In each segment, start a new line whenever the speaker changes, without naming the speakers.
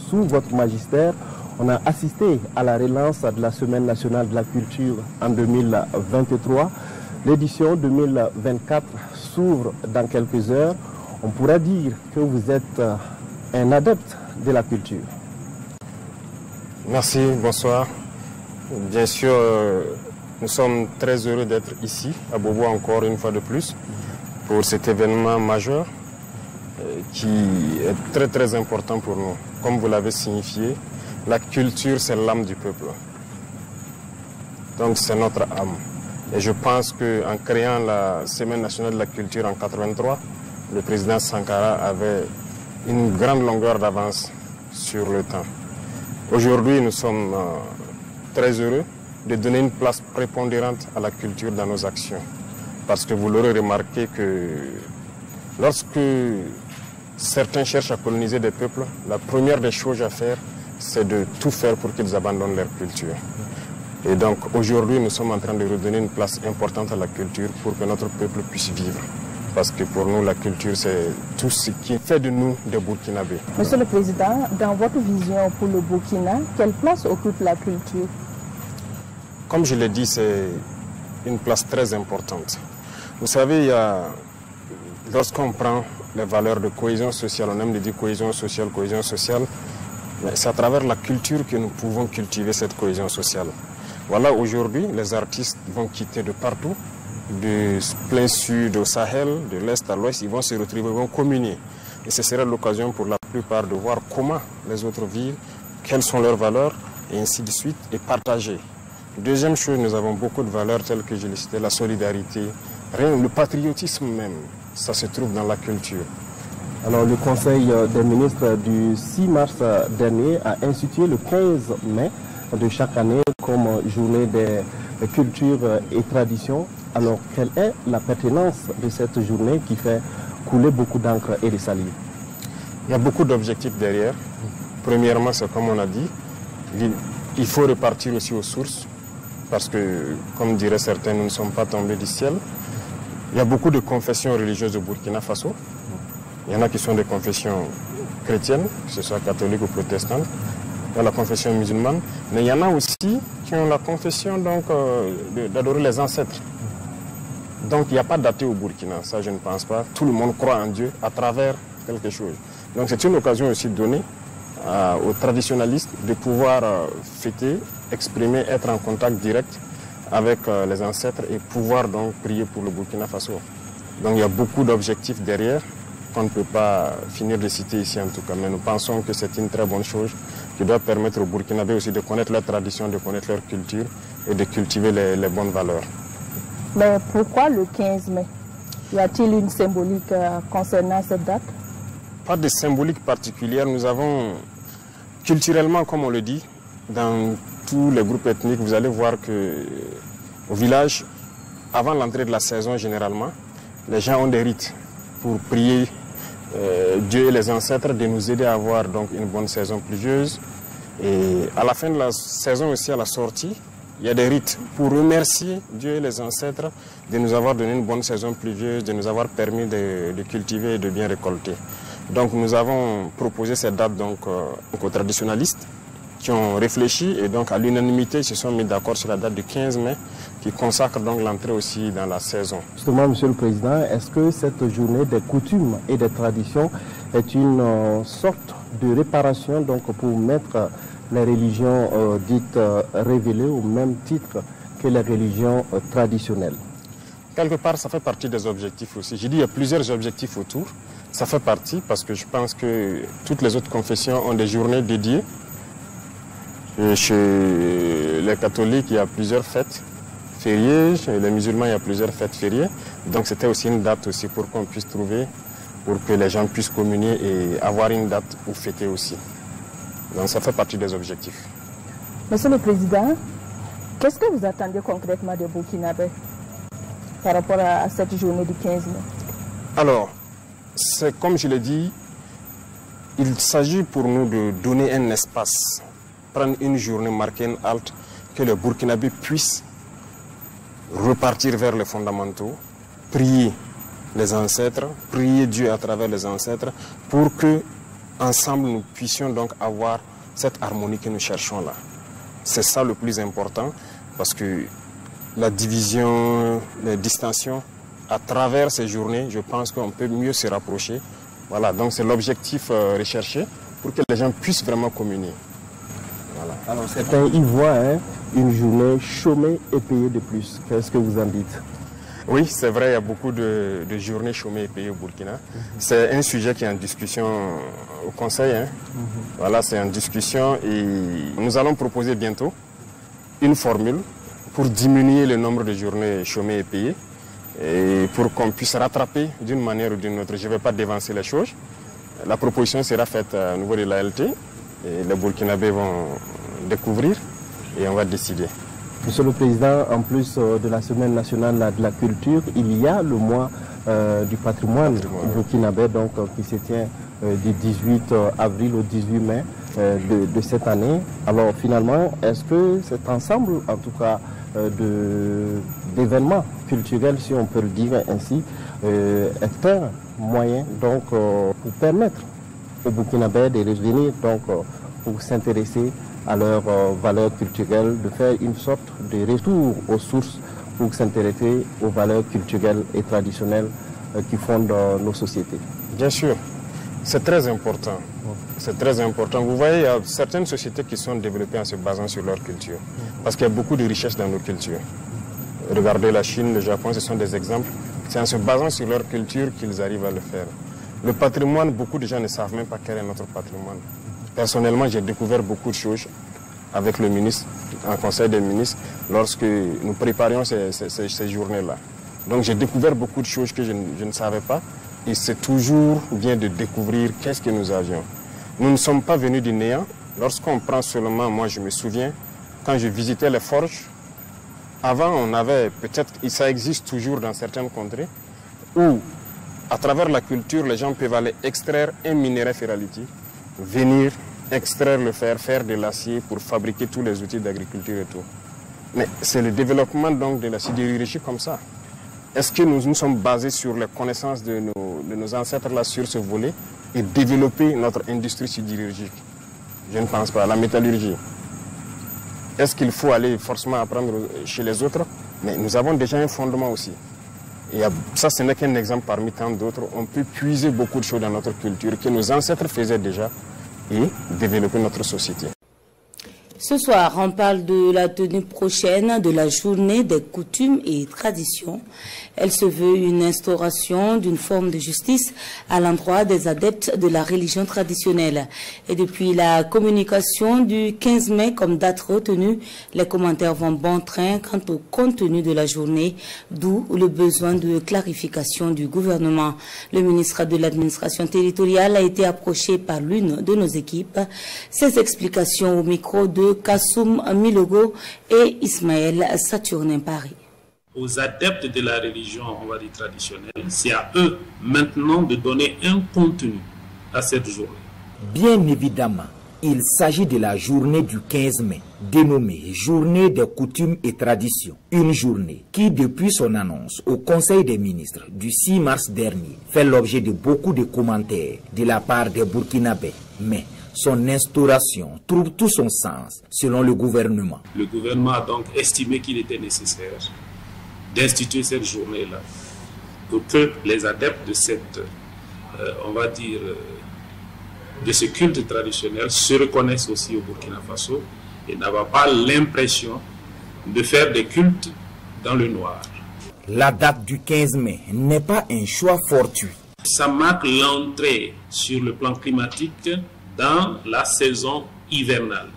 sous votre magistère, on a assisté à la relance de la Semaine nationale de la culture en 2023. L'édition 2024 s'ouvre dans quelques heures. On pourra dire que vous êtes un adepte de la culture.
Merci, bonsoir. Bien sûr, nous sommes très heureux d'être ici, à Bobo encore une fois de plus, pour cet événement majeur qui est très important pour nous. Comme vous l'avez signifié, la culture c'est l'âme du peuple. Donc c'est notre âme. Et je pense qu'en créant la Semaine nationale de la culture en 1983, le président Sankara avait une grande longueur d'avance sur le temps. Aujourd'hui, nous sommes très heureux de donner une place prépondérante à la culture dans nos actions. Parce que vous l'aurez remarqué que lorsque certains cherchent à coloniser des peuples, la première des choses à faire, c'est de tout faire pour qu'ils abandonnent leur culture. Et donc aujourd'hui, nous sommes en train de redonner une place importante à la culture pour que notre peuple puisse vivre. Parce que pour nous, la culture, c'est tout ce qui fait de nous des Burkinabés.
Monsieur le Président, dans votre vision pour le Burkina, quelle place occupe la culture?
Comme je l'ai dit, c'est une place très importante. Vous savez, lorsqu'on prend les valeurs de cohésion sociale, on aime de dire cohésion sociale, c'est à travers la culture que nous pouvons cultiver cette cohésion sociale. Voilà, aujourd'hui, les artistes vont quitter de partout, du plein sud au Sahel, de l'est à l'ouest, ils vont se retrouver, ils vont communier. Et ce sera l'occasion pour la plupart de voir comment les autres vivent, quelles sont leurs valeurs, et ainsi de suite, et partager. Deuxième chose, nous avons beaucoup de valeurs telles que je l'ai cité, la solidarité, le patriotisme même, ça se trouve dans la culture.
Alors le Conseil des ministres du 6 mars dernier a institué le 15 mai de chaque année comme journée des cultures et traditions. Alors quelle est la pertinence de cette journée qui fait couler beaucoup d'encre et de salive?
Il y a beaucoup d'objectifs derrière. Premièrement, c'est comme on a dit, il faut repartir aussi aux sources parce que, comme diraient certains, nous ne sommes pas tombés du ciel. Il y a beaucoup de confessions religieuses au Burkina Faso. Il y en a qui sont des confessions chrétiennes, que ce soit catholiques ou protestantes. Il y a la confession musulmane. Mais il y en a aussi qui ont la confession d'adorer les ancêtres. Donc il n'y a pas d'athée au Burkina, ça je ne pense pas. Tout le monde croit en Dieu à travers quelque chose. Donc c'est une occasion aussi donnée aux traditionalistes de pouvoir fêter, exprimer, être en contact direct avec les ancêtres et pouvoir donc prier pour le Burkina Faso. Donc il y a beaucoup d'objectifs derrière qu'on ne peut pas finir de citer ici en tout cas, mais nous pensons que c'est une très bonne chose qui doit permettre aux Burkinabés aussi de connaître leur tradition, de connaître leur culture et de cultiver les bonnes valeurs.
Mais pourquoi le 15 mai? Y a-t-il une symbolique concernant cette date?
Pas de symbolique particulière. Nous avons culturellement, comme on le dit, dans tous les groupes ethniques, vous allez voir qu'au village, avant l'entrée de la saison généralement, les gens ont des rites pour prier Dieu et les ancêtres de nous aider à avoir donc une bonne saison pluvieuse. Et à la fin de la saison aussi, à la sortie, il y a des rites pour remercier Dieu et les ancêtres de nous avoir donné une bonne saison pluvieuse, de nous avoir permis de cultiver et de bien récolter. Donc nous avons proposé cette date donc, aux traditionalistes qui ont réfléchi et donc à l'unanimité ils se sont mis d'accord sur la date du 15 mai qui consacre donc l'entrée aussi dans la saison.
Justement, Monsieur le Président, est-ce que cette journée des coutumes et des traditions est une sorte de réparation donc, pour mettre les religions dites révélées au même titre que les religions traditionnelles?
Quelque part, ça fait partie des objectifs aussi. J'ai dit qu'il y a plusieurs objectifs autour. Ça fait partie parce que je pense que toutes les autres confessions ont des journées dédiées. Et chez les catholiques, il y a plusieurs fêtes fériées. Chez les musulmans, il y a plusieurs fêtes fériées. Donc c'était aussi une date aussi pour qu'on puisse trouver, pour que les gens puissent communier et avoir une date où fêter aussi. Donc ça fait partie des objectifs.
Monsieur le Président, qu'est-ce que vous attendez concrètement des Burkinabés par rapport à cette journée du 15 mai?
Alors, c'est comme je l'ai dit, il s'agit pour nous de donner un espace, prendre une journée, marquer une halte, que les Burkinabés puissent repartir vers les fondamentaux, prier les ancêtres, prier Dieu à travers les ancêtres, pour que ensemble nous puissions donc avoir cette harmonie que nous cherchons là. C'est ça le plus important, parce que la division, les distensions, à travers ces journées, je pense qu'on peut mieux se rapprocher. Voilà, donc c'est l'objectif recherché pour que les gens puissent vraiment communier. Voilà.
Alors certains y voient une journée chômée et payée de plus. Qu'est-ce que vous en dites?
Oui, c'est vrai, il y a beaucoup de journées chômées et payées au Burkina. C'est un sujet qui est en discussion au Conseil. Voilà, c'est en discussion et nous allons proposer bientôt une formule pour diminuer le nombre de journées chômées et payées et pour qu'on puisse rattraper d'une manière ou d'une autre. Je ne vais pas dévancer les choses. La proposition sera faite au niveau de l'ALT et les Burkinabés vont découvrir et on va décider.
Monsieur le Président, en plus de la Semaine nationale de la culture, il y a le mois du patrimoine burkinabé donc, qui se tient du 18 avril au 18 mai de cette année. Alors finalement, est-ce que cet ensemble, en tout cas, d'événements culturels, si on peut le dire ainsi, est un moyen donc, pour permettre aux Burkinabés de revenir donc, pour s'intéresser à leurs valeurs culturelles, de faire une sorte de retour aux sources pour s'intéresser aux valeurs culturelles et traditionnelles qui fondent nos sociétés?
Bien sûr, c'est très important. C'est très important. Vous voyez, il y a certaines sociétés qui sont développées en se basant sur leur culture. Parce qu'il y a beaucoup de richesses dans nos cultures. Regardez la Chine, le Japon, ce sont des exemples. C'est en se basant sur leur culture qu'ils arrivent à le faire. Le patrimoine, beaucoup de gens ne savent même pas quel est notre patrimoine. Personnellement, j'ai découvert beaucoup de choses avec le ministre, en conseil des ministres, lorsque nous préparions ces journées-là. Donc j'ai découvert beaucoup de choses que je ne savais pas. Et c'est toujours bien de découvrir qu'est-ce que nous avions. Nous ne sommes pas venus du néant. Lorsqu'on prend seulement, moi je me souviens, quand je visitais les forges, avant on avait, peut-être, ça existe toujours dans certaines contrées, où à travers la culture, les gens peuvent aller extraire un minerai ferralitique, venir extraire le fer, faire de l'acier pour fabriquer tous les outils d'agriculture et tout. Mais c'est le développement donc de la sidérurgie comme ça. Est-ce que nous sommes basés sur les connaissances de nos ancêtres là sur ce volet et développer notre industrie sidérurgique? Je ne pense pas. La métallurgie. Est-ce qu'il faut aller forcément apprendre chez les autres? Mais nous avons déjà un fondement aussi. Et ça, ce n'est qu'un exemple parmi tant d'autres. On peut puiser beaucoup de choses dans notre culture que nos ancêtres faisaient déjà et développer notre société.
Ce soir, on parle de la tenue prochaine de la journée des coutumes et traditions. Elle se veut une instauration d'une forme de justice à l'endroit des adeptes de la religion traditionnelle. Et depuis la communication du 15 mai comme date retenue, les commentaires vont bon train quant au contenu de la journée, d'où le besoin de clarification du gouvernement. Le ministre de l'administration territoriale a été approché par l'une de nos équipes. Ses explications au micro de Kassoum Milogo et Ismaël Saturnin Paris.
Aux adeptes de la religion, on va dire traditionnelle, c'est à eux maintenant de donner un contenu à cette journée.
Bien évidemment, il s'agit de la journée du 15 mai, dénommée Journée des coutumes et traditions. Une journée qui, depuis son annonce au Conseil des ministres du 6 mars dernier, fait l'objet de beaucoup de commentaires de la part des Burkinabés. Mais son instauration trouve tout son sens selon le gouvernement.
Le gouvernement a donc estimé qu'il était nécessaire d'instituer cette journée-là pour que les adeptes de cette, on va dire, de ce culte traditionnel se reconnaissent aussi au Burkina Faso et n'aient pas l'impression de faire des cultes dans le noir.
La date du 15 mai n'est pas un choix fortuit.
Ça marque l'entrée sur le plan climatique dans la saison hivernale.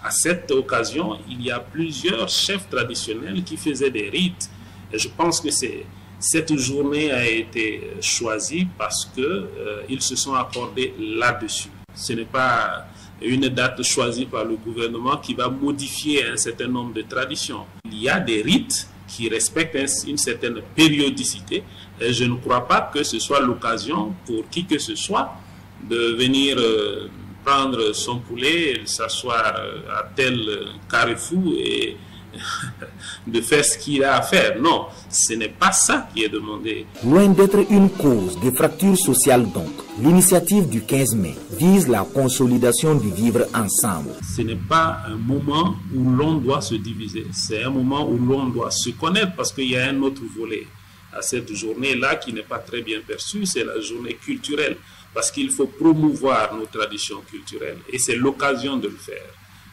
À cette occasion, il y a plusieurs chefs traditionnels qui faisaient des rites. Et je pense que cette journée a été choisie parce qu'ils se sont accordés là-dessus. Ce n'est pas une date choisie par le gouvernement qui va modifier un certain nombre de traditions. Il y a des rites qui respectent une certaine périodicité. Et je ne crois pas que ce soit l'occasion pour qui que ce soit de venir prendre son poulet, s'asseoir à tel carrefour et de faire ce qu'il a à faire. Non, ce n'est pas ça qui est demandé.
Loin d'être une cause de fracture sociale donc, l'initiative du 15 mai vise la consolidation du vivre ensemble.
Ce n'est pas un moment où l'on doit se diviser, c'est un moment où l'on doit se connaître, parce qu'il y a un autre volet à cette journée-là qui n'est pas très bien perçu, c'est la journée culturelle, parce qu'il faut promouvoir nos traditions culturelles et c'est l'occasion de le faire.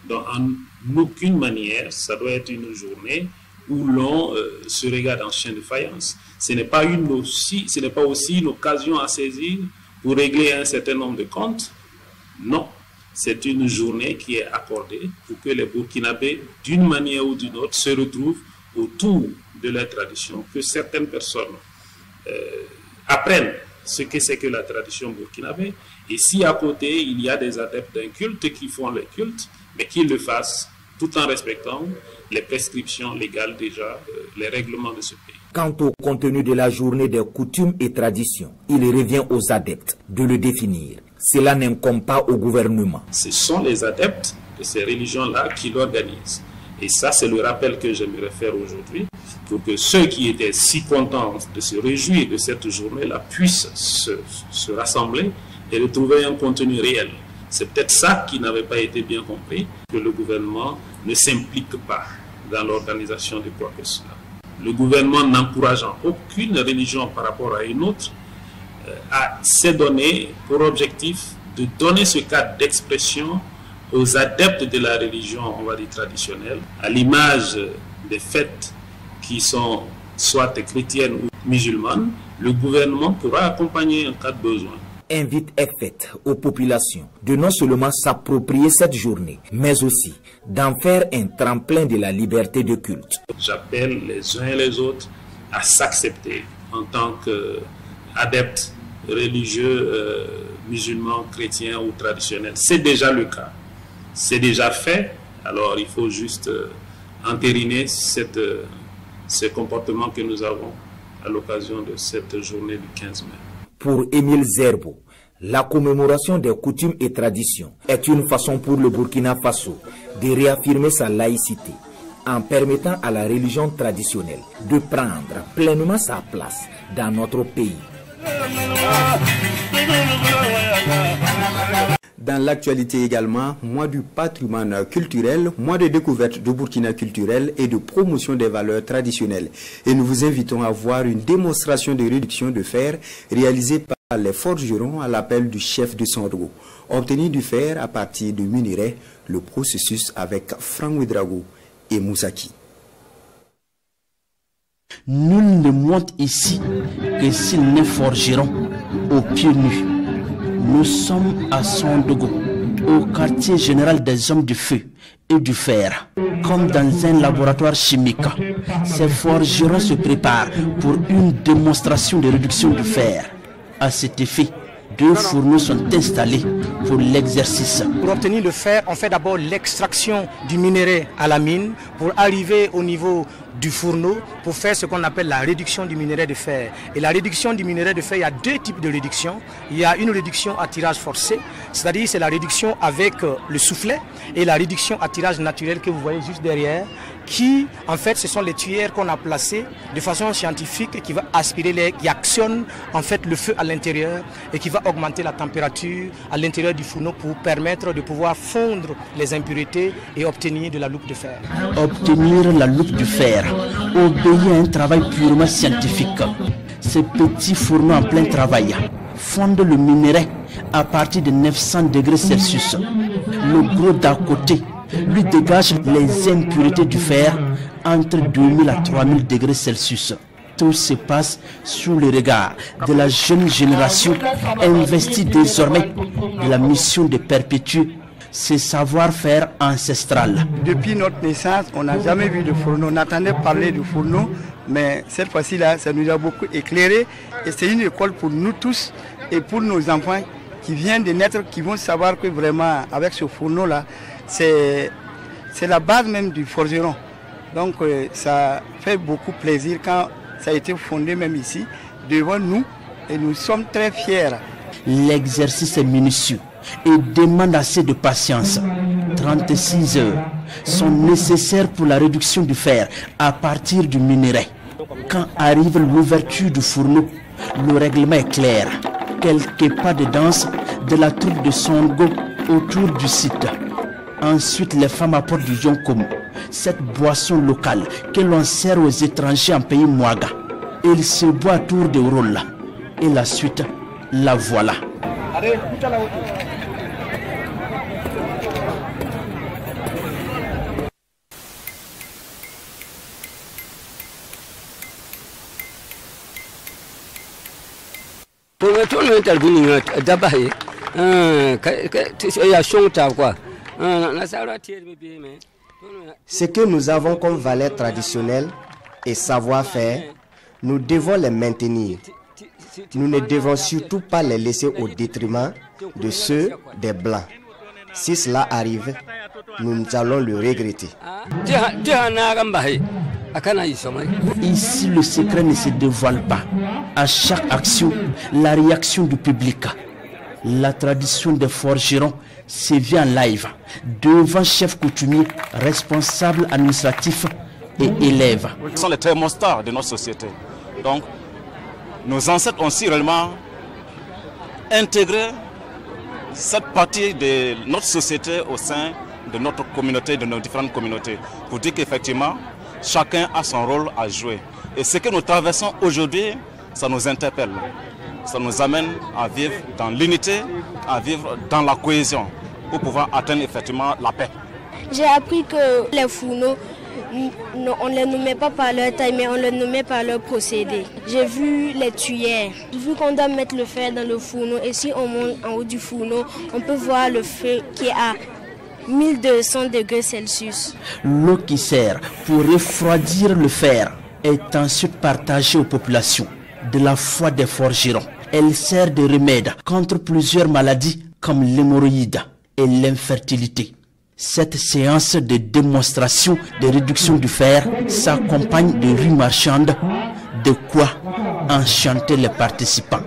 Donc en aucune manière, ça doit être une journée où l'on se regarde en chien de faïence. Ce n'est pas aussi une occasion à saisir pour régler un certain nombre de comptes. Non, c'est une journée qui est accordée pour que les Burkinabés, d'une manière ou d'une autre, se retrouvent autour de leur tradition, que certaines personnes apprennent ce que c'est que la tradition burkinabé. Et si à côté, il y a des adeptes d'un culte qui font le culte, mais qu'ils le fassent tout en respectant les prescriptions légales déjà, les règlements de ce pays.
Quant au contenu de la journée des coutumes et traditions, il revient aux adeptes de le définir. Cela n'incombe pas au gouvernement.
Ce sont les adeptes de ces religions-là qui l'organisent. Et ça, c'est le rappel que j'aimerais faire aujourd'hui, pour que ceux qui étaient si contents de se réjouir de cette journée-là puissent se rassembler et retrouver un contenu réel. C'est peut-être ça qui n'avait pas été bien compris, que le gouvernement ne s'implique pas dans l'organisation de quoi que cela. Le gouvernement, n'encourageant aucune religion par rapport à une autre, s'est donné pour objectif de donner ce cadre d'expression aux adeptes de la religion, on va dire traditionnelle, à l'image des fêtes qui sont soit chrétiennes ou musulmanes. Le gouvernement pourra accompagner en cas de besoin.
Invite est faite aux populations de non seulement s'approprier cette journée, mais aussi d'en faire un tremplin de la liberté de culte.
J'appelle les uns et les autres à s'accepter en tant qu'adeptes religieux, musulmans, chrétiens ou traditionnels. C'est déjà le cas. C'est déjà fait, alors il faut juste entériner ce comportement que nous avons à l'occasion de cette journée du 15 mai.
Pour Émile Zerbo, la commémoration des coutumes et traditions est une façon pour le Burkina Faso de réaffirmer sa laïcité en permettant à la religion traditionnelle de prendre pleinement sa place dans notre pays.
Dans l'actualité également, mois du patrimoine culturel, mois de découverte de Burkina culturel et de promotion des valeurs traditionnelles. Et nous vous invitons à voir une démonstration de réduction de fer réalisée par les forgerons à l'appel du chef de Sandro. Obtenir du fer à partir de minerais, le processus avec Franck Ouedraogo et Moussaki.
Nul ne monte ici que s'il n'est forgeron aux pieds nus. Nous sommes à Sondogo, au quartier général des hommes du feu et du fer. Comme dans un laboratoire chimique, ces forgerons se préparent pour une démonstration de réduction du fer. À cet effet, 2 fourneaux sont installés pour l'exercice.
Pour obtenir le fer, on fait d'abord l'extraction du minerai à la mine pour arriver au niveau du fourneau pour faire ce qu'on appelle la réduction du minerai de fer. Et la réduction du minerai de fer, il y a 2 types de réduction. Il y a une réduction à tirage forcé, c'est-à-dire c'est la réduction avec le soufflet, et la réduction à tirage naturel que vous voyez juste derrière, qui en fait ce sont les tuyères qu'on a placées de façon scientifique qui va aspirer l'air, qui actionne en fait le feu à l'intérieur et qui va augmenter la température à l'intérieur du fourneau pour permettre de pouvoir fondre les impuretés et obtenir de la loupe de fer.
Obtenir la loupe du fer obéit à un travail purement scientifique. Ces petits fourneaux en plein travail fondent le minerai à partir de 900 degrés Celsius. Le gros d'à côté lui dégage les impuretés du fer entre 2000 à 3000 degrés Celsius. Tout se passe sous le regard de la jeune génération investie désormais de la mission de perpétuer ce savoir-faire ancestral.
Depuis notre naissance, on n'a jamais vu de fourneau. On entendait parler de fourneau, mais cette fois-ci-là, ça nous a beaucoup éclairé. Et c'est une école pour nous tous et pour nos enfants qui viennent de naître, qui vont savoir que vraiment, avec ce fourneau-là, c'est la base même du forgeron. Donc ça fait beaucoup plaisir quand ça a été fondé même ici, devant nous, et nous sommes très fiers.
L'exercice est minutieux et demande assez de patience. 36 heures sont nécessaires pour la réduction du fer à partir du minerai. Quand arrive l'ouverture du fourneau, le règlement est clair. Quelques pas de danse de la troupe de Songo autour du site. Ensuite, les femmes apportent du yonkom, cette boisson locale que l'on sert aux étrangers en pays Mouaga. Il se boit à tour de rôle. Et la suite, la voilà.
Ce que nous avons comme valeurs traditionnelles et savoir-faire, nous devons les maintenir. Nous ne devons surtout pas les laisser au détriment de ceux des Blancs. Si cela arrive, nous allons le regretter.
Ici, le secret ne se dévoile pas. À chaque action, la réaction du public. La tradition des forgerons se vit en live, devant chef coutumier, responsable administratif et élèves.
Ce sont les thermostats de notre société. Donc, nos ancêtres ont si réellement intégré cette partie de notre société au sein de notre communauté, de nos différentes communautés, pour dire qu'effectivement, chacun a son rôle à jouer. Et ce que nous traversons aujourd'hui, ça nous interpelle. Ça nous amène à vivre dans l'unité, à vivre dans la cohésion, pour pouvoir atteindre effectivement la paix.
J'ai appris que les fourneaux, on ne les nommait pas par leur taille, mais on les nommait par leur procédé. J'ai vu les tuyères. J'ai vu qu'on doit mettre le fer dans le fourneau, et si on monte en haut du fourneau, on peut voir le feu qui est à 1200 degrés Celsius.
L'eau qui sert pour refroidir le fer est ensuite partagée aux populations de la foi des forgerons. Elle sert de remède contre plusieurs maladies comme l'hémorroïde et l'infertilité. Cette séance de démonstration de réduction du fer s'accompagne de rues marchandes, de quoi enchanter les participants.